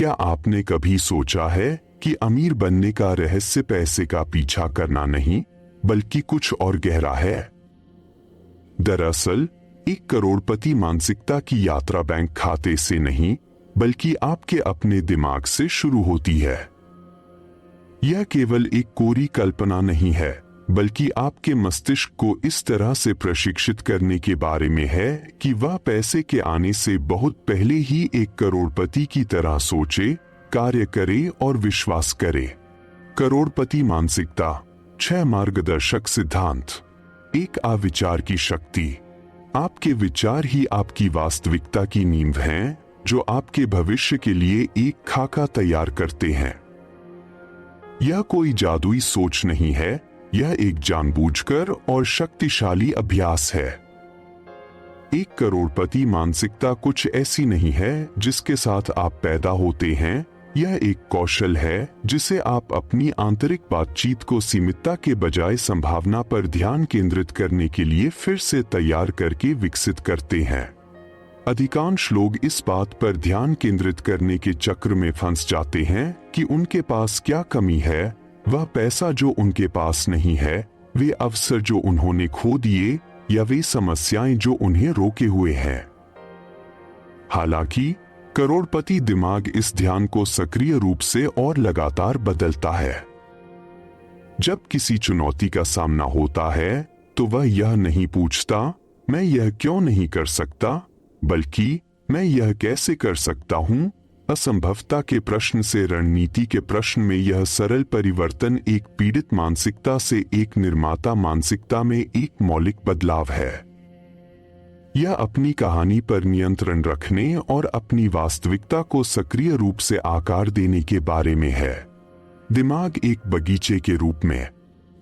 क्या आपने कभी सोचा है कि अमीर बनने का रहस्य पैसे का पीछा करना नहीं, बल्कि कुछ और गहरा है? दरअसल, एक करोड़पति मानसिकता की यात्रा बैंक खाते से नहीं, बल्कि आपके अपने दिमाग से शुरू होती है। यह केवल एक कोरी कल्पना नहीं है, बल्कि आपके मस्तिष्क को इस तरह से प्रशिक्षित करने के बारे में है कि वह पैसे के आने से बहुत पहले ही एक करोड़पति की तरह सोचे, कार्य करे और विश्वास करे। करोड़पति मानसिकता 6 मार्गदर्शक सिद्धांत। 1 अविचार की शक्ति। आपके विचार ही आपकी वास्तविकता की नींव हैं, जो आपके भविष्य के लिए एक खाका तैयार करते हैं। यह कोई जादुई सोच नहीं है, यह एक जानबूझकर और शक्तिशाली अभ्यास है। एक करोड़पति मानसिकता कुछ ऐसी नहीं है जिसके साथ आप पैदा होते हैं, यह एक कौशल है जिसे आप अपनी आंतरिक बातचीत को सीमितता के बजाय संभावना पर ध्यान केंद्रित करने के लिए फिर से तैयार करके विकसित करते हैं। अधिकांश लोग इस बात पर ध्यान केंद्रित करने के चक्र में फंस जाते हैं कि उनके पास क्या कमी है, वह पैसा जो उनके पास नहीं है, वे अवसर जो उन्होंने खो दिए, या वे समस्याएं जो उन्हें रोके हुए हैं। हालांकि करोड़पति दिमाग इस ध्यान को सक्रिय रूप से और लगातार बदलता है। जब किसी चुनौती का सामना होता है, तो वह यह नहीं पूछता, मैं यह क्यों नहीं कर सकता, बल्कि मैं यह कैसे कर सकता हूं। असंभवता के प्रश्न से रणनीति के प्रश्न में यह सरल परिवर्तन एक पीड़ित मानसिकता से एक निर्माता मानसिकता में एक मौलिक बदलाव है। यह अपनी कहानी पर नियंत्रण रखने और अपनी वास्तविकता को सक्रिय रूप से आकार देने के बारे में है। दिमाग एक बगीचे के रूप में।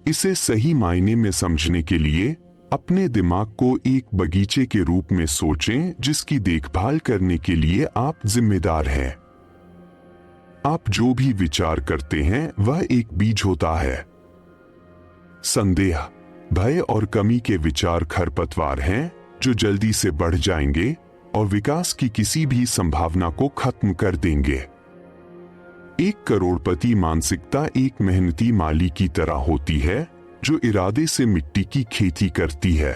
इसे सही मायने में समझने के लिए अपने दिमाग को एक बगीचे के रूप में सोचें, जिसकी देखभाल करने के लिए आप जिम्मेदार हैं। आप जो भी विचार करते हैं वह एक बीज होता है। संदेह, भय और कमी के विचार खरपतवार हैं जो जल्दी से बढ़ जाएंगे और विकास की किसी भी संभावना को खत्म कर देंगे। एक करोड़पति मानसिकता एक मेहनती माली की तरह होती है जो इरादे से मिट्टी की खेती करती है।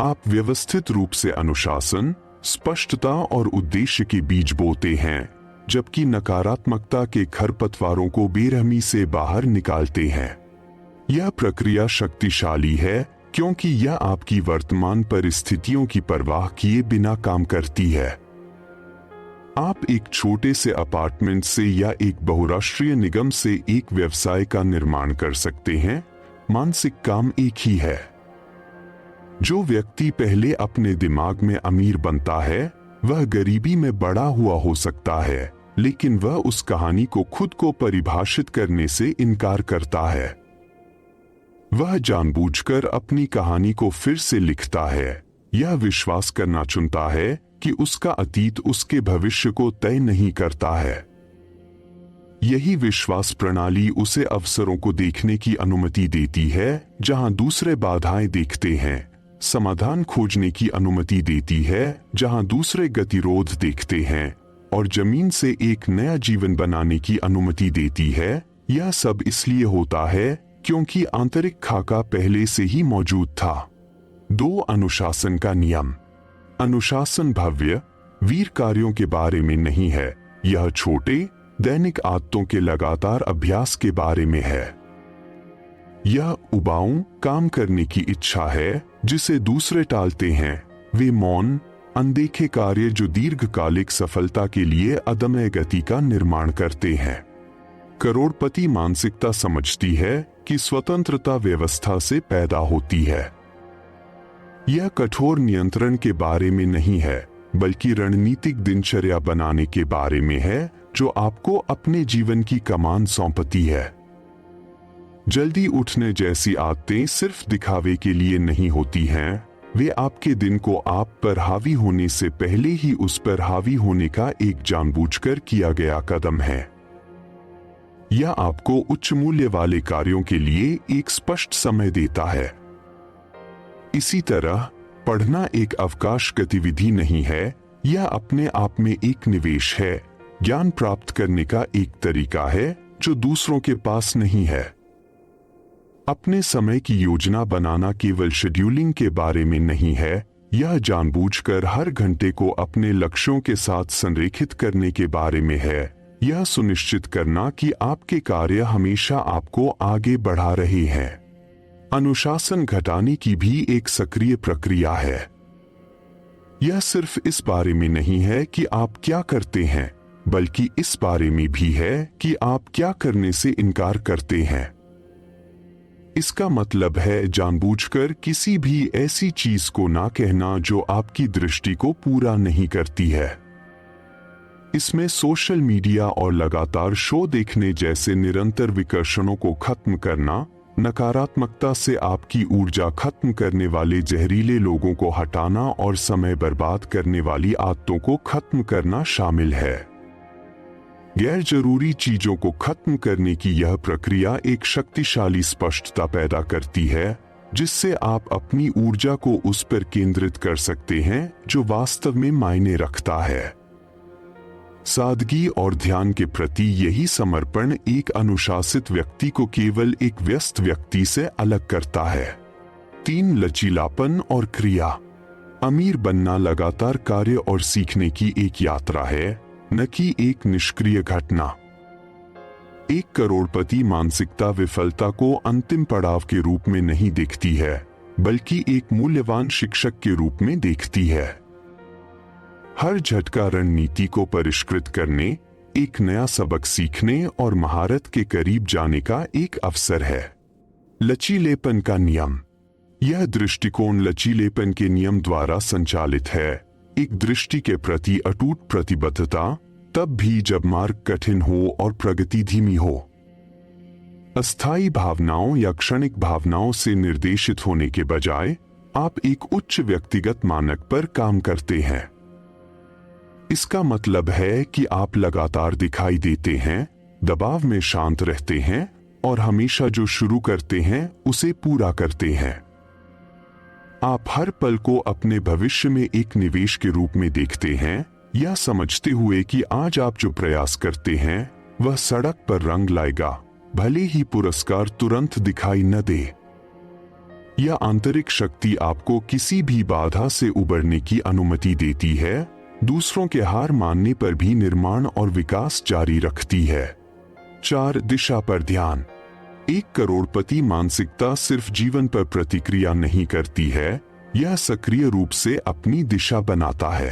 आप व्यवस्थित रूप से अनुशासन, स्पष्टता और उद्देश्य के बीज बोते हैं, जबकि नकारात्मकता के खरपतवारों को बेरहमी से बाहर निकालते हैं। यह प्रक्रिया शक्तिशाली है क्योंकि यह आपकी वर्तमान परिस्थितियों की परवाह किए बिना काम करती है। आप एक छोटे से अपार्टमेंट से या एक बहुराष्ट्रीय निगम से एक व्यवसाय का निर्माण कर सकते हैं, मानसिक काम एक ही है। जो व्यक्ति पहले अपने दिमाग में अमीर बनता है, वह गरीबी में बड़ा हुआ हो सकता है, लेकिन वह उस कहानी को खुद को परिभाषित करने से इनकार करता है। वह जानबूझकर अपनी कहानी को फिर से लिखता है, यह विश्वास करना चुनता है कि उसका अतीत उसके भविष्य को तय नहीं करता है। यही विश्वास प्रणाली उसे अवसरों को देखने की अनुमति देती है जहां दूसरे बाधाएं देखते हैं, समाधान खोजने की अनुमति देती है जहां दूसरे गतिरोध देखते हैं, और जमीन से एक नया जीवन बनाने की अनुमति देती है। यह सब इसलिए होता है क्योंकि आंतरिक खाका पहले से ही मौजूद था। 2 अनुशासन का नियम। अनुशासन भव्य, वीर कार्यों के बारे में नहीं है, यह छोटे, दैनिक आदतों के लगातार अभ्यास के बारे में है। यह उबाऊ काम करने की इच्छा है जिसे दूसरे टालते हैं, वे मौन, अनदेखे कार्य जो दीर्घकालिक सफलता के लिए अदम्य गति का निर्माण करते हैं। करोड़पति मानसिकता समझती है कि स्वतंत्रता व्यवस्था से पैदा होती है। यह कठोर नियंत्रण के बारे में नहीं है, बल्कि रणनीतिक दिनचर्या बनाने के बारे में है जो आपको अपने जीवन की कमान सौंपती है। जल्दी उठने जैसी आदतें सिर्फ दिखावे के लिए नहीं होती हैं, वे आपके दिन को आप पर हावी होने से पहले ही उस पर हावी होने का एक जानबूझकर किया गया कदम है। यह आपको उच्च मूल्य वाले कार्यों के लिए एक स्पष्ट समय देता है। इसी तरह पढ़ना एक अवकाश गतिविधि नहीं है, यह अपने आप में एक निवेश है, ज्ञान प्राप्त करने का एक तरीका है जो दूसरों के पास नहीं है। अपने समय की योजना बनाना केवल शेड्यूलिंग के बारे में नहीं है, यह जानबूझकर हर घंटे को अपने लक्ष्यों के साथ संरेखित करने के बारे में है। यह सुनिश्चित करना कि आपके कार्य हमेशा आपको आगे बढ़ा रहे हैं। अनुशासन घटाने की भी एक सक्रिय प्रक्रिया है। यह सिर्फ इस बारे में नहीं है कि आप क्या करते हैं, बल्कि इस बारे में भी है कि आप क्या करने से इनकार करते हैं। इसका मतलब है जानबूझकर किसी भी ऐसी चीज को ना कहना जो आपकी दृष्टि को पूरा नहीं करती है। इसमें सोशल मीडिया और लगातार शो देखने जैसे निरंतर विकर्षणों को खत्म करना, नकारात्मकता से आपकी ऊर्जा खत्म करने वाले जहरीले लोगों को हटाना और समय बर्बाद करने वाली आदतों को खत्म करना शामिल है। गैर जरूरी चीजों को खत्म करने की यह प्रक्रिया एक शक्तिशाली स्पष्टता पैदा करती है, जिससे आप अपनी ऊर्जा को उस पर केंद्रित कर सकते हैं जो वास्तव में मायने रखता है। सादगी और ध्यान के प्रति यही समर्पण एक अनुशासित व्यक्ति को केवल एक व्यस्त व्यक्ति से अलग करता है। 3 लचीलापन और क्रिया। अमीर बनना लगातार कार्य और सीखने की एक यात्रा है, न कि एक निष्क्रिय घटना। एक करोड़पति मानसिकता विफलता को अंतिम पड़ाव के रूप में नहीं देखती है, बल्कि एक मूल्यवान शिक्षक के रूप में देखती है। हर झटका रणनीति को परिष्कृत करने, एक नया सबक सीखने और महारत के करीब जाने का एक अवसर है। लचीलेपन का नियम। यह दृष्टिकोण लचीलेपन के नियम द्वारा संचालित है, एक दृष्टि के प्रति अटूट प्रतिबद्धता, तब भी जब मार्ग कठिन हो और प्रगति धीमी हो। अस्थायी भावनाओं या क्षणिक भावनाओं से निर्देशित होने के बजाय आप एक उच्च व्यक्तिगत मानक पर काम करते हैं। इसका मतलब है कि आप लगातार दिखाई देते हैं, दबाव में शांत रहते हैं और हमेशा जो शुरू करते हैं उसे पूरा करते हैं। आप हर पल को अपने भविष्य में एक निवेश के रूप में देखते हैं, यह समझते हुए कि आज आप जो प्रयास करते हैं वह सड़क पर रंग लाएगा, भले ही पुरस्कार तुरंत दिखाई न दे। यह आंतरिक शक्ति आपको किसी भी बाधा से उबरने की अनुमति देती है, दूसरों के हार मानने पर भी निर्माण और विकास जारी रखती है। 4 दिशा पर ध्यान। एक करोड़पति मानसिकता सिर्फ जीवन पर प्रतिक्रिया नहीं करती है, यह सक्रिय रूप से अपनी दिशा बनाता है।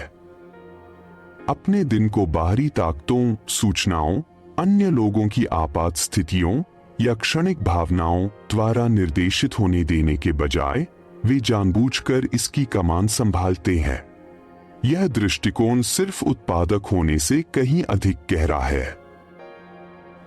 अपने दिन को बाहरी ताकतों, सूचनाओं, अन्य लोगों की आपात स्थितियों या क्षणिक भावनाओं द्वारा निर्देशित होने देने के बजाय वे जानबूझकर इसकी कमान संभालते हैं। यह दृष्टिकोण सिर्फ उत्पादक होने से कहीं अधिक गहरा है।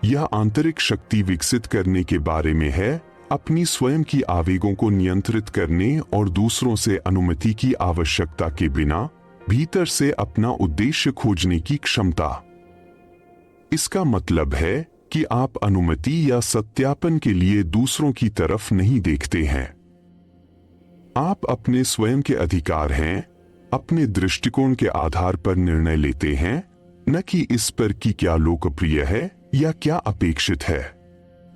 यह आंतरिक शक्ति विकसित करने के बारे में है, अपनी स्वयं की आवेगों को नियंत्रित करने और दूसरों से अनुमति की आवश्यकता के बिना भीतर से अपना उद्देश्य खोजने की क्षमता। इसका मतलब है कि आप अनुमति या सत्यापन के लिए दूसरों की तरफ नहीं देखते हैं। आप अपने स्वयं के अधिकार हैं, अपने दृष्टिकोण के आधार पर निर्णय लेते हैं, न कि इस पर कि क्या लोकप्रिय है या क्या अपेक्षित है।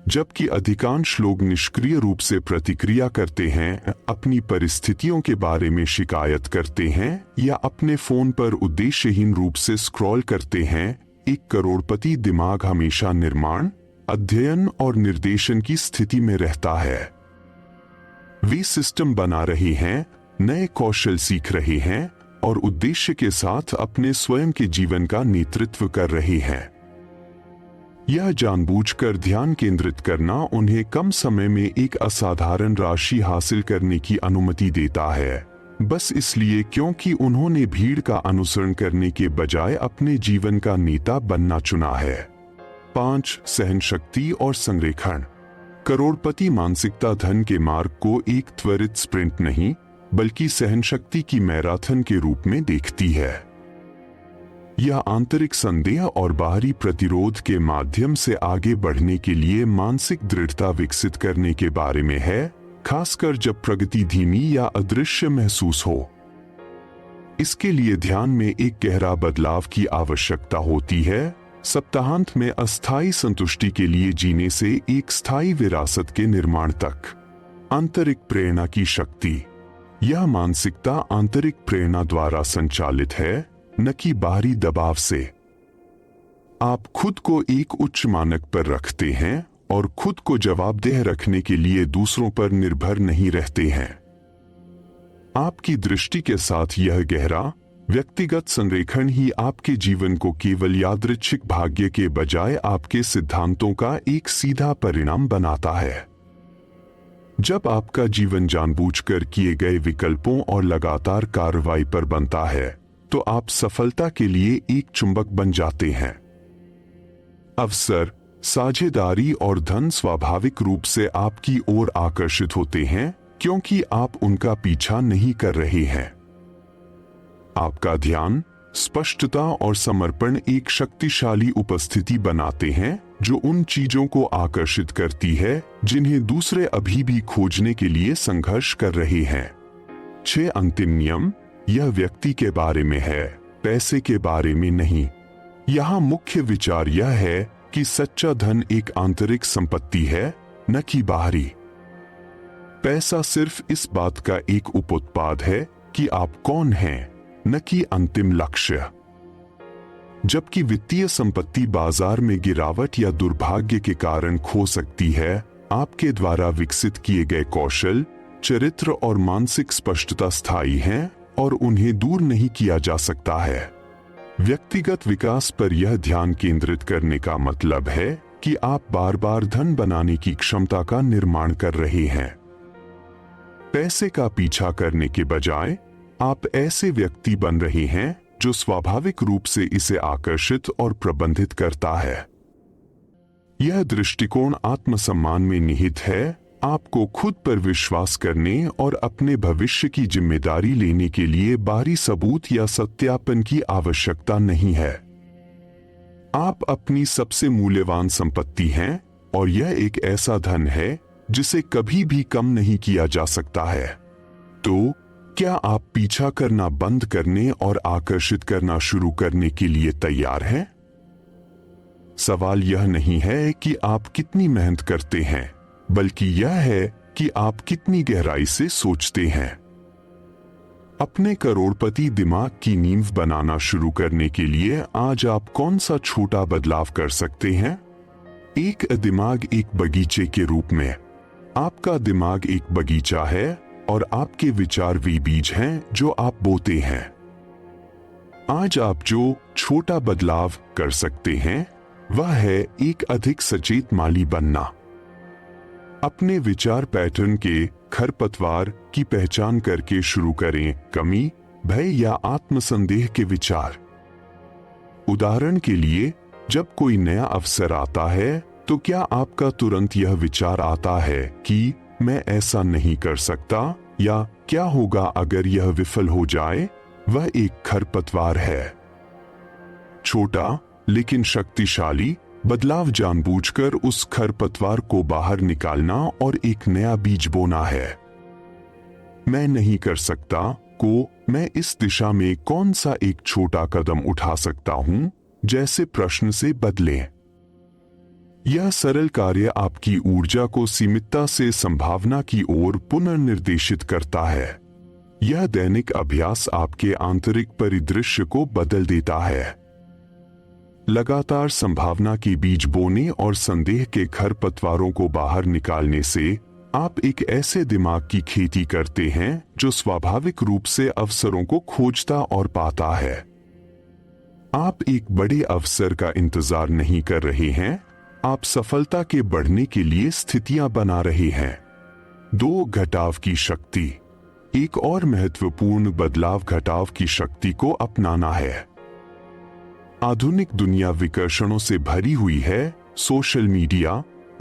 जबकि अधिकांश लोग निष्क्रिय रूप से प्रतिक्रिया करते हैं, अपनी परिस्थितियों के बारे में शिकायत करते हैं या अपने फोन पर उद्देश्यहीन रूप से स्क्रॉल करते हैं, एक करोड़पति दिमाग हमेशा निर्माण, अध्ययन और निर्देशन की स्थिति में रहता है। वे सिस्टम बना रहे हैं, नए कौशल सीख रहे हैं और उद्देश्य के साथ अपने स्वयं के जीवन का नेतृत्व कर रहे हैं। यह जानबूझकर ध्यान केंद्रित करना उन्हें कम समय में एक असाधारण राशि हासिल करने की अनुमति देता है, बस इसलिए क्योंकि उन्होंने भीड़ का अनुसरण करने के बजाय अपने जीवन का नेता बनना चुना है। 5 सहनशक्ति और संरेखण। करोड़पति मानसिकता धन के मार्ग को एक त्वरित स्प्रिंट नहीं, बल्कि सहनशक्ति की मैराथन के रूप में देखती है। यह आंतरिक संदेह और बाहरी प्रतिरोध के माध्यम से आगे बढ़ने के लिए मानसिक दृढ़ता विकसित करने के बारे में है, खासकर जब प्रगति धीमी या अदृश्य महसूस हो। इसके लिए ध्यान में एक गहरा बदलाव की आवश्यकता होती है। सप्ताहांत में अस्थायी संतुष्टि के लिए जीने से एक स्थायी विरासत के निर्माण तक। आंतरिक प्रेरणा की शक्ति। यह मानसिकता आंतरिक प्रेरणा द्वारा संचालित है, न कि बाहरी दबाव से। आप खुद को एक उच्च मानक पर रखते हैं और खुद को जवाबदेह रखने के लिए दूसरों पर निर्भर नहीं रहते हैं। आपकी दृष्टि के साथ यह गहरा व्यक्तिगत संरेखण ही आपके जीवन को केवल यादृच्छिक भाग्य के बजाय आपके सिद्धांतों का एक सीधा परिणाम बनाता है। जब आपका जीवन जानबूझकर किए गए विकल्पों और लगातार कार्रवाई पर बनता है, तो आप सफलता के लिए एक चुंबक बन जाते हैं। अवसर, साझेदारी और धन स्वाभाविक रूप से आपकी ओर आकर्षित होते हैं, क्योंकि आप उनका पीछा नहीं कर रहे हैं। आपका ध्यान, स्पष्टता और समर्पण एक शक्तिशाली उपस्थिति बनाते हैं जो उन चीजों को आकर्षित करती है जिन्हें दूसरे अभी भी खोजने के लिए संघर्ष कर रहे हैं। 6 अंतिम नियम। यह व्यक्ति के बारे में है, पैसे के बारे में नहीं। यहाँ मुख्य विचार यह है कि सच्चा धन एक आंतरिक संपत्ति है, न कि बाहरी। पैसा सिर्फ इस बात का एक उपउत्पाद है कि आप कौन हैं, न कि अंतिम लक्ष्य। जबकि वित्तीय संपत्ति बाजार में गिरावट या दुर्भाग्य के कारण खो सकती है, आपके द्वारा विकसित किए गए कौशल, चरित्र और मानसिक स्पष्टता स्थायी हैं और उन्हें दूर नहीं किया जा सकता है। व्यक्तिगत विकास पर यह ध्यान केंद्रित करने का मतलब है कि आप बार बार धन बनाने की क्षमता का निर्माण कर रहे हैं। पैसे का पीछा करने के बजाय आप ऐसे व्यक्ति बन रहे हैं जो स्वाभाविक रूप से इसे आकर्षित और प्रबंधित करता है। यह दृष्टिकोण आत्मसम्मान में निहित है, आपको खुद पर विश्वास करने और अपने भविष्य की जिम्मेदारी लेने के लिए बाहरी सबूत या सत्यापन की आवश्यकता नहीं है। आप अपनी सबसे मूल्यवान संपत्ति हैं और यह एक ऐसा धन है जिसे कभी भी कम नहीं किया जा सकता है। तो क्या आप पीछा करना बंद करने और आकर्षित करना शुरू करने के लिए तैयार हैं? सवाल यह नहीं है कि आप कितनी मेहनत करते हैं, बल्कि यह है कि आप कितनी गहराई से सोचते हैं। अपने करोड़पति दिमाग की नींव बनाना शुरू करने के लिए आज आप कौन सा छोटा बदलाव कर सकते हैं? एक दिमाग एक बगीचे के रूप में। आपका दिमाग एक बगीचा है और आपके विचार वे बीज हैं जो आप बोते हैं। आज आप जो छोटा बदलाव कर सकते हैं वह है एक अधिक सचेत माली बनना। अपने विचार पैटर्न के खरपतवार की पहचान करके शुरू करें, कमी, भय या आत्मसंदेह के विचार। उदाहरण के लिए, जब कोई नया अवसर आता है तो क्या आपका तुरंत यह विचार आता है कि मैं ऐसा नहीं कर सकता, या क्या होगा अगर यह विफल हो जाए? वह एक खरपतवार है। छोटा लेकिन शक्तिशाली बदलाव जानबूझकर उस खरपतवार को बाहर निकालना और एक नया बीज बोना है। मैं नहीं कर सकता को मैं इस दिशा में कौन सा एक छोटा कदम उठा सकता हूं जैसे प्रश्न से बदलें। यह सरल कार्य आपकी ऊर्जा को सीमितता से संभावना की ओर पुनर्निर्देशित करता है। यह दैनिक अभ्यास आपके आंतरिक परिदृश्य को बदल देता है। लगातार संभावना के बीज बोने और संदेह के खरपतवारों को बाहर निकालने से आप एक ऐसे दिमाग की खेती करते हैं जो स्वाभाविक रूप से अवसरों को खोजता और पाता है। आप एक बड़े अवसर का इंतजार नहीं कर रहे हैं, आप सफलता के बढ़ने के लिए स्थितियां बना रहे हैं। 2 घटाव की शक्ति। एक और महत्वपूर्ण बदलाव घटाव की शक्ति को अपनाना है। आधुनिक दुनिया विकर्षणों से भरी हुई है। सोशल मीडिया,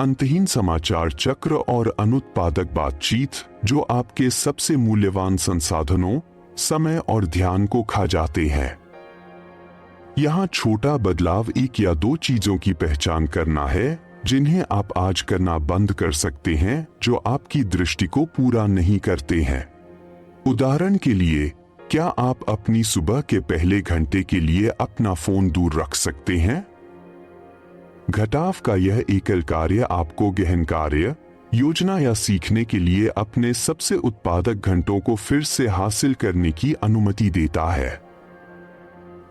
अंतहीन समाचार चक्र और अनुत्पादक बातचीत जो आपके सबसे मूल्यवान संसाधनों, समय और ध्यान को खा जाते हैं। यहाँ छोटा बदलाव 1 या 2 चीजों की पहचान करना है जिन्हें आप आज करना बंद कर सकते हैं जो आपकी दृष्टि को पूरा नहीं करते हैं। उदाहरण के लिए, क्या आप अपनी सुबह के पहले घंटे के लिए अपना फोन दूर रख सकते हैं? घटाव का यह एकल कार्य आपको गहन कार्य, योजना या सीखने के लिए अपने सबसे उत्पादक घंटों को फिर से हासिल करने की अनुमति देता है।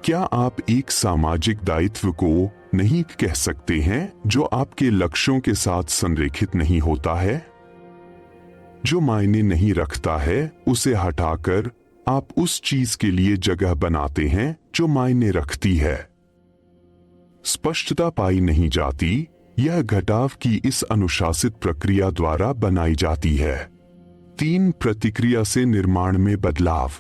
क्या आप एक सामाजिक दायित्व को नहीं कह सकते हैं जो आपके लक्ष्यों के साथ संरेखित नहीं होता है? जो मायने नहीं रखता है उसे हटाकर आप उस चीज के लिए जगह बनाते हैं जो मायने रखती है। स्पष्टता पाई नहीं जाती, यह घटाव की इस अनुशासित प्रक्रिया द्वारा बनाई जाती है। 3 प्रतिक्रिया से निर्माण में बदलाव।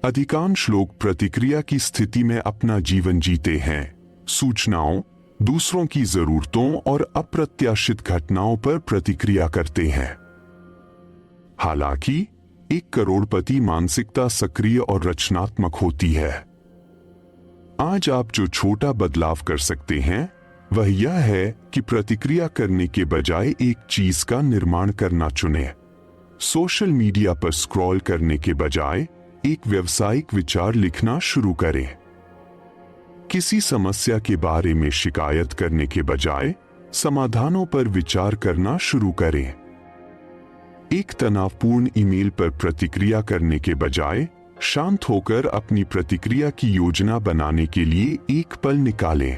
अधिकांश लोग प्रतिक्रिया की स्थिति में अपना जीवन जीते हैं, सूचनाओं, दूसरों की जरूरतों और अप्रत्याशित घटनाओं पर प्रतिक्रिया करते हैं। हालांकि एक करोड़पति मानसिकता सक्रिय और रचनात्मक होती है। आज आप जो छोटा बदलाव कर सकते हैं वह यह है कि प्रतिक्रिया करने के बजाय एक चीज का निर्माण करना चुनें। सोशल मीडिया पर स्क्रॉल करने के बजाय एक व्यावसायिक विचार लिखना शुरू करें। किसी समस्या के बारे में शिकायत करने के बजाय समाधानों पर विचार करना शुरू करें। एक तनावपूर्ण ईमेल पर प्रतिक्रिया करने के बजाय शांत होकर अपनी प्रतिक्रिया की योजना बनाने के लिए एक पल निकालें।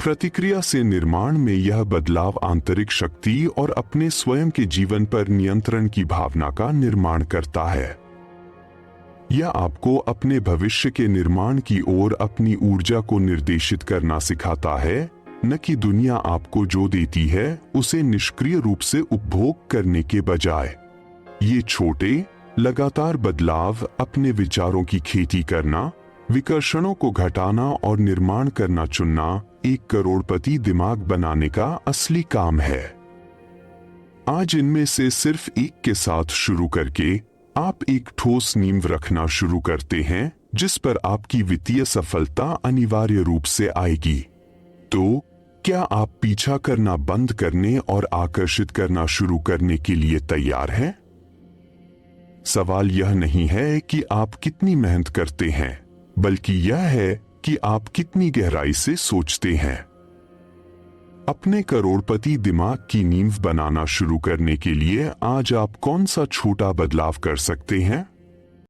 प्रतिक्रिया से निर्माण में यह बदलाव आंतरिक शक्ति और अपने स्वयं के जीवन पर नियंत्रण की भावना का निर्माण करता है। यह आपको अपने भविष्य के निर्माण की ओर अपनी ऊर्जा को निर्देशित करना सिखाता है, न कि दुनिया आपको जो देती है उसे निष्क्रिय रूप से उपभोग करने के बजाय। ये छोटे, लगातार बदलाव अपने विचारों की खेती करना, विकर्षणों को घटाना और निर्माण करना चुनना एक करोड़पति दिमाग बनाने का असली काम है। आज इनमें से सिर्फ एक के साथ शुरू करके आप एक ठोस नींव रखना शुरू करते हैं जिस पर आपकी वित्तीय सफलता अनिवार्य रूप से आएगी। तो क्या आप पीछा करना बंद करने और आकर्षित करना शुरू करने के लिए तैयार हैं? सवाल यह नहीं है कि आप कितनी मेहनत करते हैं, बल्कि यह है कि आप कितनी गहराई से सोचते हैं। अपने करोड़पति दिमाग की नींव बनाना शुरू करने के लिए आज आप कौन सा छोटा बदलाव कर सकते हैं?